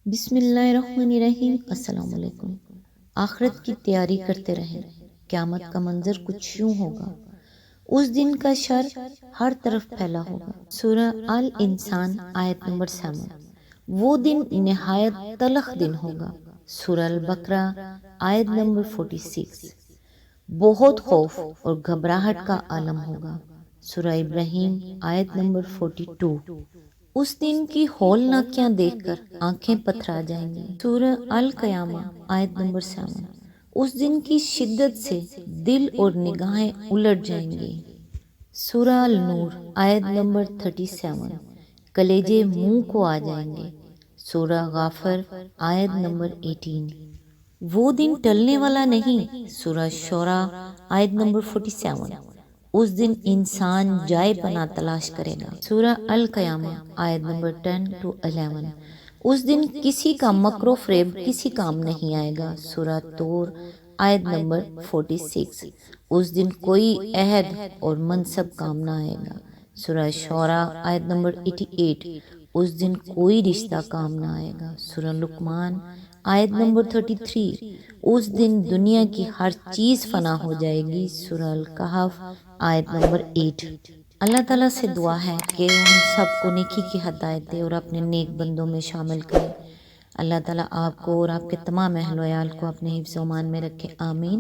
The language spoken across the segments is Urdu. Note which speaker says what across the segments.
Speaker 1: بسم اللہ الرحمن الرحیم۔ السلام علیکم۔ آخرت کی تیاری کرتے رہیں، قیامت کا منظر کچھ یوں ہوگا، اس دن کا شر ہر طرف پھیلا ہوگا۔ سورہ الانسان آیت نمبر 7۔ وہ دن نہایت تلخ دن ہوگا۔ سورہ البقرہ آیت نمبر 46۔ بہت خوف اور گھبراہٹ کا عالم ہوگا۔ سورہ ابراہیم آیت نمبر 42۔ اس دن کی ہولناکیاں دیکھ کر آنکھیں پتھرا جائیں گی۔ سورہ القیامہ آیت نمبر 7۔ اس دن کی شدت سے دل اور نگاہیں الٹ جائیں گی۔ سورہ النور آیت نمبر 37۔ کلیجے منہ کو آ جائیں گے۔ سورہ غافر آیت نمبر 18۔ وہ دن ٹلنے والا نہیں۔ سورہ شعراء آیت نمبر 47۔ اس دن انسان جائے پناہ تلاش کرے گا۔ سورہ القیامہ آیت نمبر 10 to 11۔ اس دن کسی کا مکر و فریب کسی کام نہیں آئے گا۔ سورہ طور آیت نمبر 46۔ اس دن کوئی عہد اور منصب کام نہ آئے گا۔ سورہ شعراء آیت نمبر 88۔ اس دن کوئی رشتہ کام نہ آئے گا۔ سورہ لقمان آیت نمبر 33۔ اس دن دنیا کی ہر چیز فنا ہو جائے گی۔ سورہ الکہف آیت نمبر 8۔ اللہ تعالیٰ سے دعا ہے کہ ہم سب کو نیکی کی ہدایت دے اور اپنے نیک بندوں میں شامل کرے۔ اللہ تعالیٰ آپ کو اور آپ کے تمام اہل و عیال کو اپنے حفظ و امان میں رکھے، آمین۔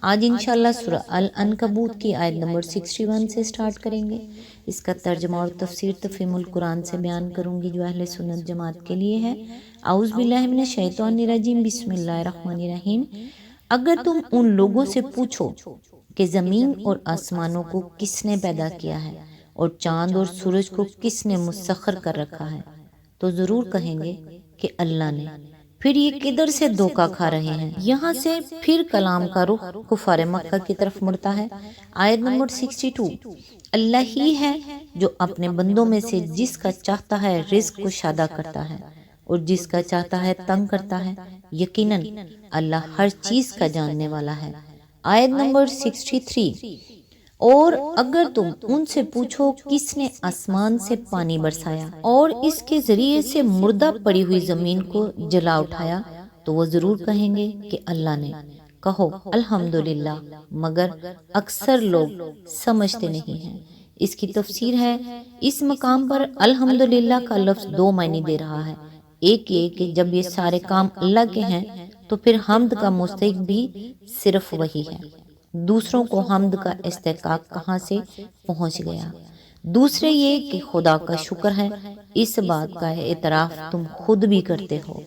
Speaker 1: آج انشاءاللہ سورہ العنکبوت کی آیت نمبر 61 سے سٹارٹ کریں گے۔ اس کا ترجمہ اور تفسیر تفہیم القرآن سے بیان کروں گی جو اہل سنت جماعت کے لیے ہے۔ اعوذ باللہ من الشیطان الرجیم، بسم اللہ الرحمن الرحیم۔ اگر تم ان لوگوں سے پوچھو کہ زمین اور آسمانوں کو کس نے پیدا کیا ہے اور چاند اور سورج کو کس نے مسخر کر رکھا ہے تو ضرور کہیں گے کہ اللہ نے، پھر یہ کدھر سے دھوکہ کھا رہے ہیں۔ یہاں سے پھر کلام کا رخ کفار مکہ کی طرف مڑتا ہے۔ آیت نمبر 62۔ اللہ ہی ہے جو اپنے بندوں میں سے جس کا چاہتا ہے رزق کو شادہ کرتا ہے اور جس کا چاہتا ہے تنگ کرتا ہے، یقیناً اللہ ہر چیز کا جاننے والا ہے۔ آیت نمبر 63۔ اور اگر تم ان سے پوچھو کس نے آسمان سے پانی برسایا اور اس کے ذریعے سے مردہ پڑی ہوئی زمین کو جلا اٹھایا تو وہ ضرور کہیں گے کہ اللہ نے، کہو الحمدللہ، مگر اکثر لوگ سمجھتے نہیں ہیں۔ اس کی تفسیر ہے، اس مقام پر الحمدللہ کا لفظ دو معنی دے رہا ہے۔ ایک یہ کہ جب یہ سارے کام اللہ کے ہیں تو پھر حمد کا مستحق بھی صرف وہی ہے۔ دوسروں کو حمد کا استحقاق کہاں سے پہنچ گیا؟ دوسرے یہ کہ خدا کا شکر ہے، اس بات کا اعتراف تم خود بھی کرتے ہو۔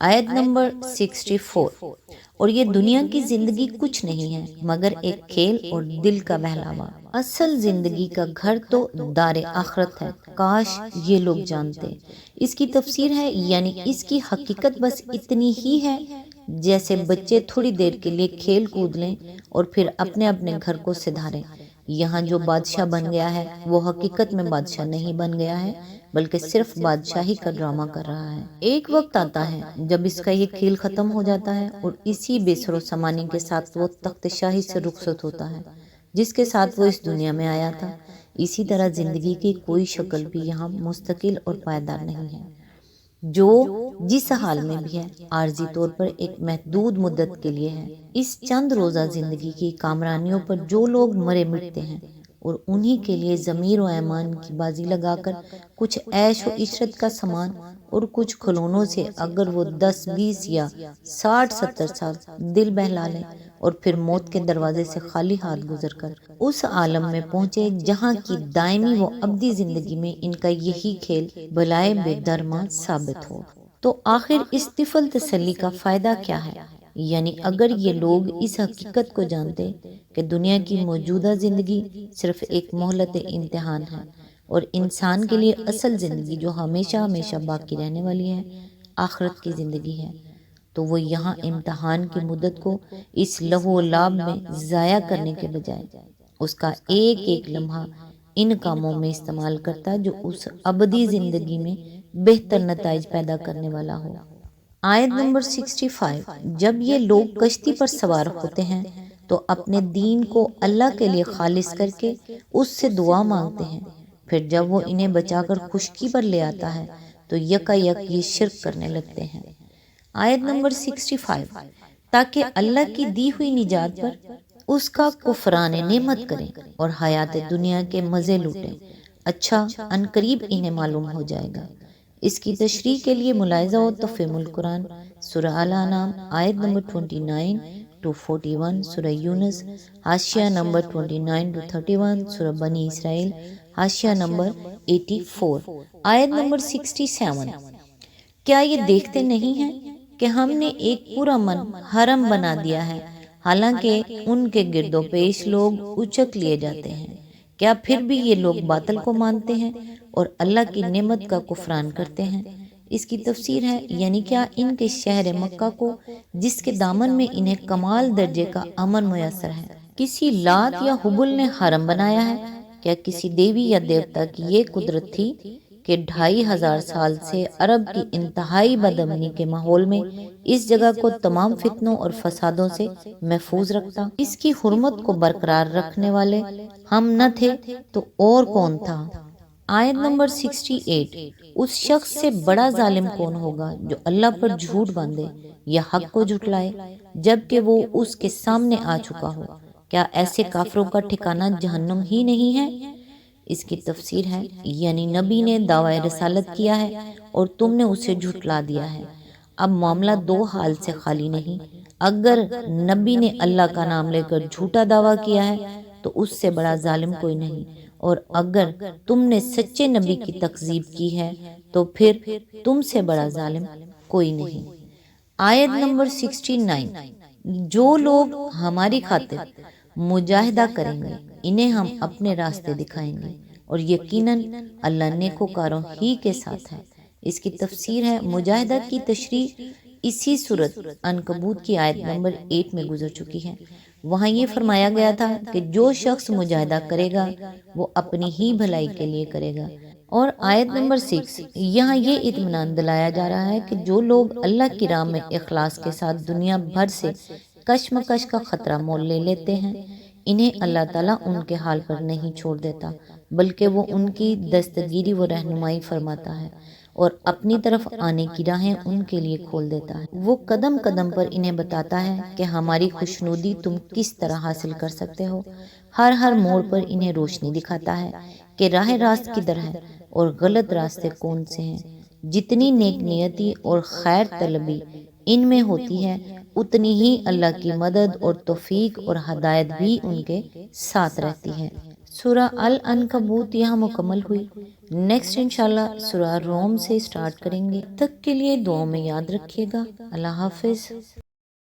Speaker 1: آیت نمبر 64۔ اور یہ دنیا کی زندگی کچھ نہیں ہے مگر ایک کھیل اور دل کا بہلاوا۔ اصل زندگی کا گھر تو دار آخرت ہے، کاش یہ لوگ جانتے۔ اس کی تفسیر ہے، یعنی اس کی حقیقت بس اتنی ہی ہے جیسے بچے تھوڑی دیر کے لیے کھیل کود لیں اور پھر اپنے اپنے گھر کو سدھاریں۔ یہاں جو بادشاہ بن گیا ہے وہ حقیقت میں بادشاہ نہیں بن گیا ہے بلکہ صرف بادشاہی کا ڈرامہ کر رہا ہے۔ ایک وقت آتا ہے جب اس کا یہ کھیل ختم ہو جاتا ہے اور اسی بے سر و سامانی کے ساتھ وہ تخت شاہی سے رخصت ہوتا ہے جس کے ساتھ وہ اس دنیا میں آیا تھا۔ اسی طرح زندگی کی کوئی شکل بھی یہاں مستقل اور پائیدار نہیں ہے، جو جس حال میں بھی ہے عارضی طور پر ایک محدود مدت کے لیے ہے۔ اس چند روزہ زندگی کی کامرانیوں پر جو لوگ مرے مٹتے ہیں اور انہی کے لیے ضمیر و ایمان کی بازی لگا کر کچھ عیش و عشرت کا سامان اور کچھ کھلونوں سے اگر وہ 10 20 یا 60 70 سال دل بہلا لیں اور پھر موت کے دروازے سے خالی ہاتھ گزر کر اس عالم میں پہنچے جہاں کی دائمی و ابدی زندگی میں ان کا یہی کھیل بلائے بے درماں ثابت ہو، تو آخر اس طفل تسلی کا فائدہ کیا ہے؟ یعنی اگر یہ لوگ اس حقیقت کو جانتے کہ دنیا کی موجودہ زندگی صرف ایک مہلت امتحان ہے اور انسان کے لیے اصل زندگی جو ہمیشہ ہمیشہ باقی رہنے والی ہے آخرت کی زندگی ہے، تو وہ یہاں امتحان کی مدت کو اس لہو و لعب میں ضائع کرنے کے بجائے اس کا ایک ایک لمحہ ان کاموں میں استعمال کرتا جو اس ابدی زندگی میں بہتر نتائج پیدا کرنے والا ہو۔ آیت نمبر 65۔ جب یہ لوگ کشتی پر سوار ہوتے ہیں تو اپنے دین کو اللہ کے لیے خالص کر کے اس سے دعا مانگتے ہیں، پھر جب وہ انہیں بچا کر خشکی پر لے آتا ہے تو یکا یک یہ شرک کرنے لگتے ہیں۔ آیت نمبر 65، تاکہ اللہ کی دی ہوئی نجات پر اس کا کفران نعمت کریں اور حیات دنیا کے مزے لوٹیں، اچھا عنقریب انہیں معلوم ہو جائے گا۔ اس کی تشریح کے لیے ملاحظہ ہو تفہیم القرآن، سورہ الانعام آیت نمبر 29 to 41، سورہ یونس حاشیہ نمبر 29 to 31، سورہ بنی اسرائیل حاشیہ نمبر 84، آیت نمبر 67۔ کیا یہ دیکھتے نہیں ہیں کہ ہم نے ایک پورا من حرم بنا دیا ہے، حالانکہ ان کے گرد و پیش لوگ اچک لیے جاتے ہیں؟ کیا پھر بھی یہ لوگ باطل کو مانتے ہیں اور اللہ کی نعمت کا کفران کرتے ہیں؟ اس کی تفسیر ہے، یعنی کیا ان کے شہر مکہ کو، جس کے دامن میں انہیں کمال درجے کا امن میسر ہے، کسی لات یا حبل نے حرم بنایا ہے؟ کیا کسی دیوی یا دیوتا کی یہ قدرت تھی کہ 2500 سال سے عرب کی انتہائی بدامنی کے ماحول میں اس جگہ کو تمام فتنوں اور فسادوں سے محفوظ رکھتا؟ اس کی حرمت کو برقرار رکھنے والے ہم نہ تھے تو اور کون تھا؟ آیت نمبر 68، اس شخص سے بڑا ظالم کون ہوگا جو اللہ پر جھوٹ باندھے یا حق کو جھٹلائے جبکہ وہ اس کے سامنے آ چکا ہو؟ کیا ایسے کافروں کا ٹھکانہ جہنم ہی نہیں ہے؟ اس کی تفسیر ہے، یعنی نبی نے دعوی رسالت کیا ہے اور تم نے اسے جھٹلا دیا ہے۔ اب معاملہ دو حال سے خالی نہیں، اگر نبی نے اللہ کا نام لے کر جھوٹا دعویٰ کیا ہے تو اس سے بڑا ظالم کوئی نہیں، اور اگر تم نے سچے نبی کی تکذیب کی ہے تو پھر تم سے بڑا ظالم کوئی نہیں۔ آیت نمبر 69، جو لوگ ہماری خاطر مجاہدہ کریں گے انہیں ہم اپنے راستے دکھائیں گے، اور یقیناً اللہ نیکوکاروں ہی کے ساتھ ہے۔ اس کی تفسیر ہے، مجاہدہ کی تشریح اسی سورۃ عنکبوت کی آیت نمبر 8 میں گزر چکی ہے۔ وہاں یہ فرمایا گیا تھا کہ جو شخص مجاہدہ کرے گا وہ اپنی ہی بھلائی کے لیے کرے گا، اور آیت نمبر 6 یہاں یہ اطمینان دلایا جا رہا ہے کہ جو لوگ اللہ کی راہ میں اخلاص کے ساتھ دنیا بھر سے کشمکش کا خطرہ مول لے لیتے ہیں، انہیں اللہ تعالیٰ ان کے حال پر نہیں چھوڑ دیتا، بلکہ وہ ان کی دستگیری و رہنمائی فرماتا ہے اور اپنی طرف آنے کی راہیں ان کے لیے کھول دیتا ہے۔ وہ قدم قدم پر انہیں بتاتا ہے کہ ہماری خوشنودی تم کس طرح حاصل کر سکتے ہو، ہر موڑ پر انہیں روشنی دکھاتا ہے کہ راہ راست کدھر ہے اور غلط راستے کون سے ہیں۔ جتنی نیک نیتی اور خیر طلبی ان میں ہوتی ہے، اتنی ہی اللہ کی مدد اور توفیق اور ہدایت بھی ان کے ساتھ رہتی ہے۔ سورہ العنکبوت یہاں مکمل ہوئی۔ نیکسٹ انشاءاللہ سورہ روم سے سٹارٹ کریں گے۔ تب تک کے لیے دعاؤں میں یاد رکھیے گا۔ اللہ حافظ۔